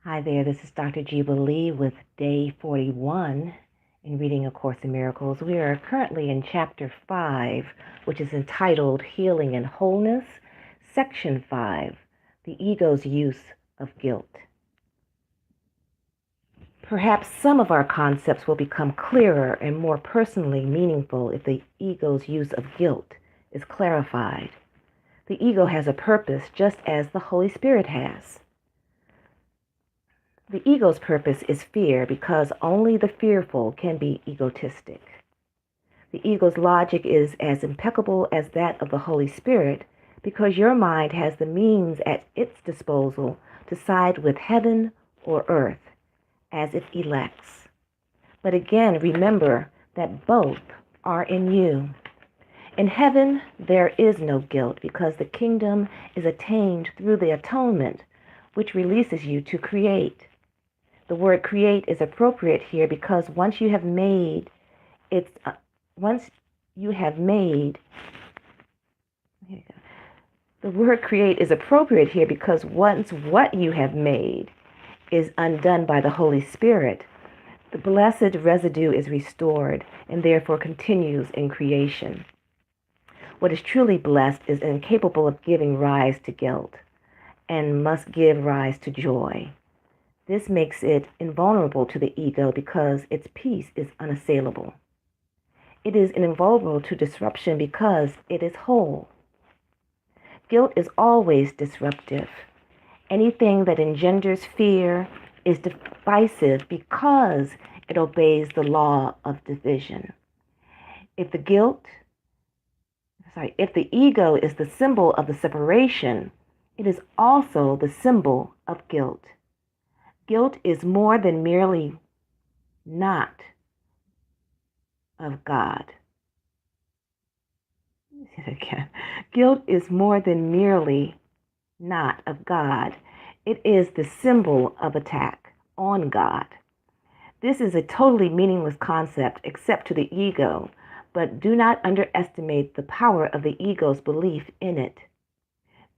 Hi there, this is Dr. Jewa with day 41 in Reading A Course in Miracles. We are currently in chapter 5, which is entitled Healing and Wholeness, section 5, the ego's use of guilt. Perhaps some of our concepts will become clearer and more personally meaningful if the ego's use of guilt is clarified. The ego has a purpose just as the Holy Spirit has. The ego's purpose is fear because only the fearful can be egotistic. The ego's logic is as impeccable as that of the Holy Spirit because your mind has the means at its disposal to side with heaven or earth as it elects. But again, remember that both are in you. In heaven, there is no guilt because the kingdom is attained through the atonement, which releases you to create. The word create is appropriate here because once you have made, the word create is appropriate here because once what you have made is undone by the Holy Spirit, the blessed residue is restored and therefore continues in creation. What is truly blessed is incapable of giving rise to guilt and must give rise to joy. This makes it invulnerable to the ego because its peace is unassailable. It is invulnerable to disruption because it is whole. Guilt is always disruptive. Anything that engenders fear is divisive because it obeys the law of division. If the ego is the symbol of the separation, it is also the symbol of guilt. Guilt is more than merely not of God. Guilt is more than merely not of God. It is the symbol of attack on God. This is a totally meaningless concept except to the ego, but do not underestimate the power of the ego's belief in it.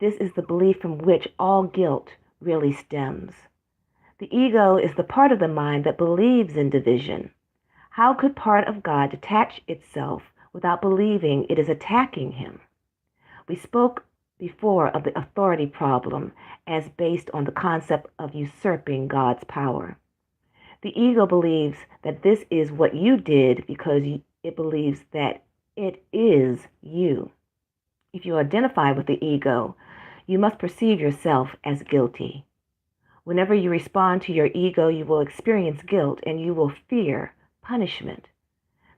This is the belief from which all guilt really stems. The ego is the part of the mind that believes in division. How could part of God detach itself without believing it is attacking him? We spoke before of the authority problem as based on the concept of usurping God's power. The ego believes that this is what you did because it believes that it is you. If you identify with the ego, you must perceive yourself as guilty. Whenever you respond to your ego, you will experience guilt and you will fear punishment.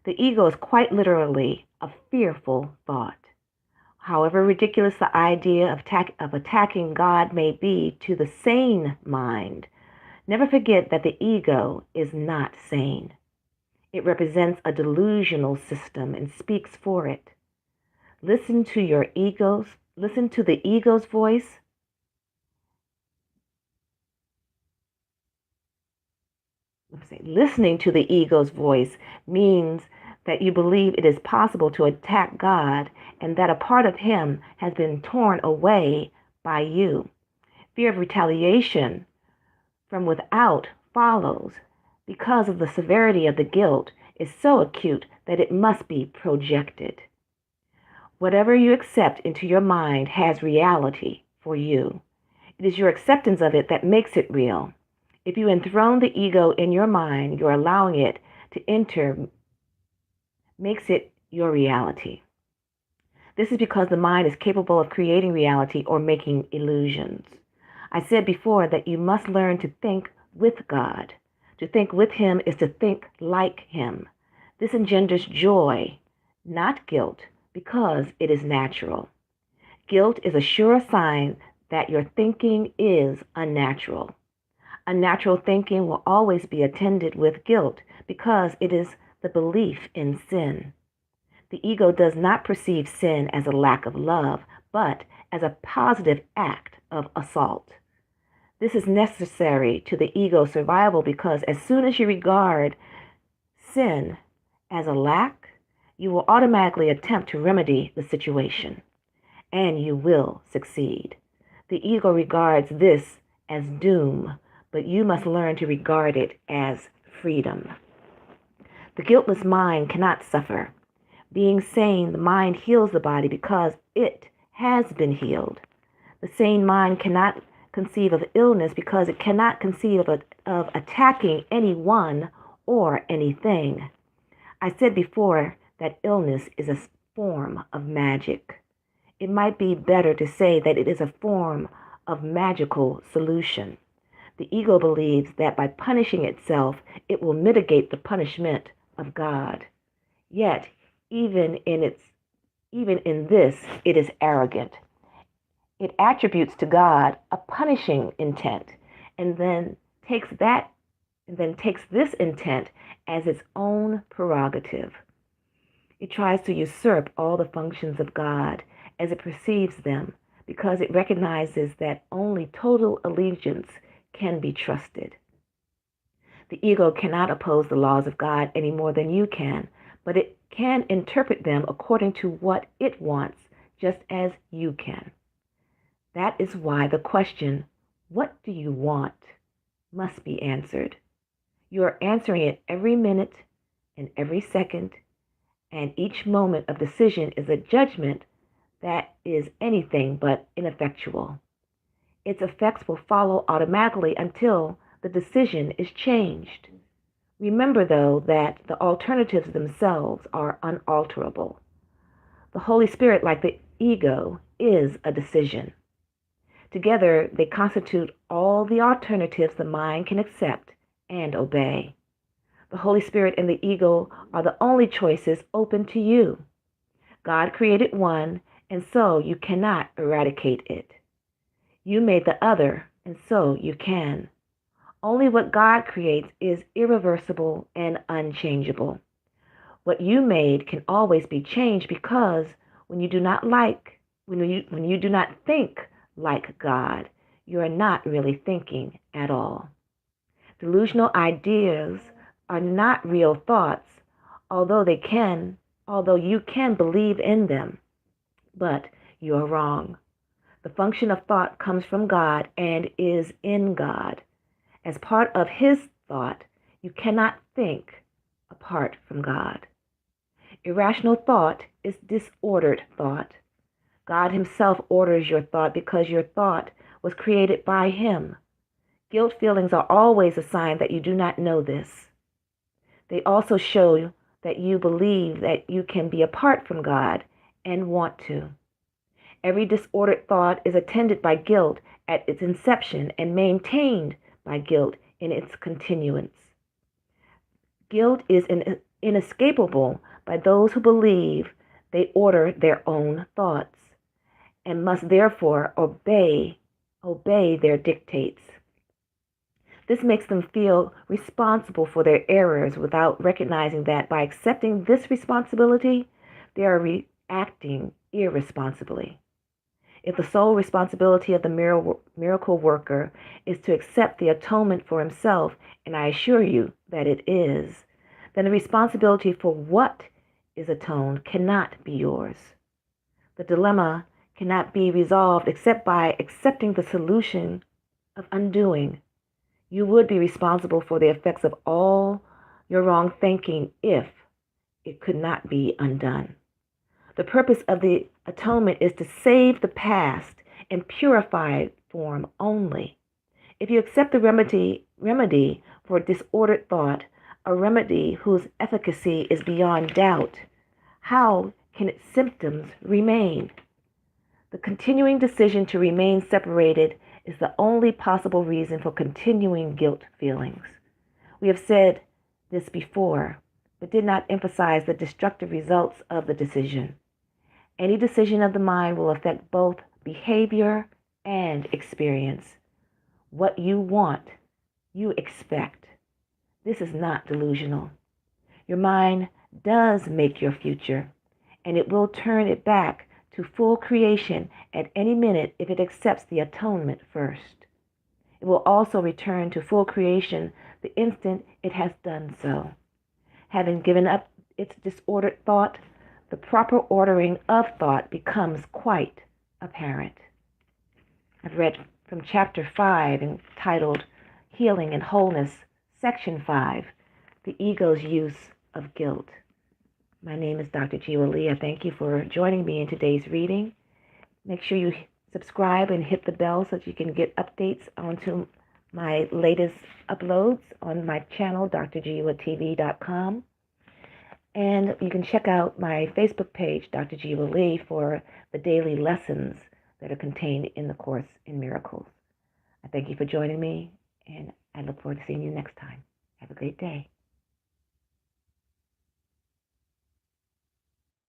The ego is quite literally a fearful thought. However ridiculous the idea of attacking God may be to the sane mind, never forget that the ego is not sane. It represents a delusional system and speaks for it. Listen to the ego's voice. Listening to the ego's voice means that you believe it is possible to attack God and that a part of him has been torn away by you. Fear of retaliation from without follows because of the severity of the guilt is so acute that it must be projected. Whatever you accept into your mind has reality for you. It is your acceptance of it that makes it real. If you enthrone the ego in your mind, you're allowing it to enter, makes it your reality. This is because the mind is capable of creating reality or making illusions. I said before that you must learn to think with God. To think with him is to think like him. This engenders joy, not guilt, because it is natural. Guilt is a sure sign that your thinking is unnatural. Unnatural thinking will always be attended with guilt because it is the belief in sin. The ego does not perceive sin as a lack of love, but as a positive act of assault. This is necessary to the ego's survival because as soon as you regard sin as a lack, you will automatically attempt to remedy the situation, and you will succeed. The ego regards this as doom, but you must learn to regard it as freedom. The guiltless mind cannot suffer. Being sane, the mind heals the body because it has been healed. The sane mind cannot conceive of illness because it cannot conceive of attacking anyone or anything. I said before that illness is a form of magic. It might be better to say that it is a form of magical solution. The ego believes that by punishing itself, it will mitigate the punishment of God. Yet, even in this, it is arrogant. It attributes to God a punishing intent, and then takes this intent as its own prerogative. It tries to usurp all the functions of God as it perceives them, because it recognizes that only total allegiance can be trusted. The ego cannot oppose the laws of God any more than you can, but it can interpret them according to what it wants, just as you can. That is why the question, "What do you want?" must be answered. You are answering it every minute and every second, and each moment of decision is a judgment that is anything but ineffectual. Its effects will follow automatically until the decision is changed. Remember, though, that the alternatives themselves are unalterable. The Holy Spirit, like the ego, is a decision. Together, they constitute all the alternatives the mind can accept and obey. The Holy Spirit and the ego are the only choices open to you. God created one, and so you cannot eradicate it. You made the other, and so you can. Only what God creates is irreversible and unchangeable. What you made can always be changed because when you do not think like God, you are not really thinking at all. Delusional ideas are not real thoughts, although you can believe in them, but you are wrong. The function of thought comes from God and is in God. As part of His thought, you cannot think apart from God. Irrational thought is disordered thought. God Himself orders your thought because your thought was created by Him. Guilt feelings are always a sign that you do not know this. They also show that you believe that you can be apart from God and want to. Every disordered thought is attended by guilt at its inception and maintained by guilt in its continuance. Guilt is inescapable by those who believe they order their own thoughts and must therefore obey their dictates. This makes them feel responsible for their errors without recognizing that by accepting this responsibility, they are reacting irresponsibly. If the sole responsibility of the miracle worker is to accept the atonement for himself, and I assure you that it is, then the responsibility for what is atoned cannot be yours. The dilemma cannot be resolved except by accepting the solution of undoing. You would be responsible for the effects of all your wrong thinking if it could not be undone. The purpose of the atonement is to save the past in purified form only. If you accept the remedy for disordered thought, a remedy whose efficacy is beyond doubt, how can its symptoms remain? The continuing decision to remain separated is the only possible reason for continuing guilt feelings. We have said this before, but did not emphasize the destructive results of the decision. Any decision of the mind will affect both behavior and experience. What you want, you expect. This is not delusional. Your mind does make your future, and it will turn it back to full creation at any minute if it accepts the atonement first. It will also return to full creation the instant it has done so. Having given up its disordered thought, the proper ordering of thought becomes quite apparent. I've read from chapter 5 entitled Healing and Wholeness, Section 5, The Ego's Use of Guilt. My name is Dr. Jewa. I thank you for joining me in today's reading. Make sure you subscribe and hit the bell so that you can get updates onto my latest uploads on my channel, drjewatv.com. And you can check out my Facebook page, Dr. Jewa, for the daily lessons that are contained in the Course in Miracles. I thank you for joining me, and I look forward to seeing you next time. Have a great day.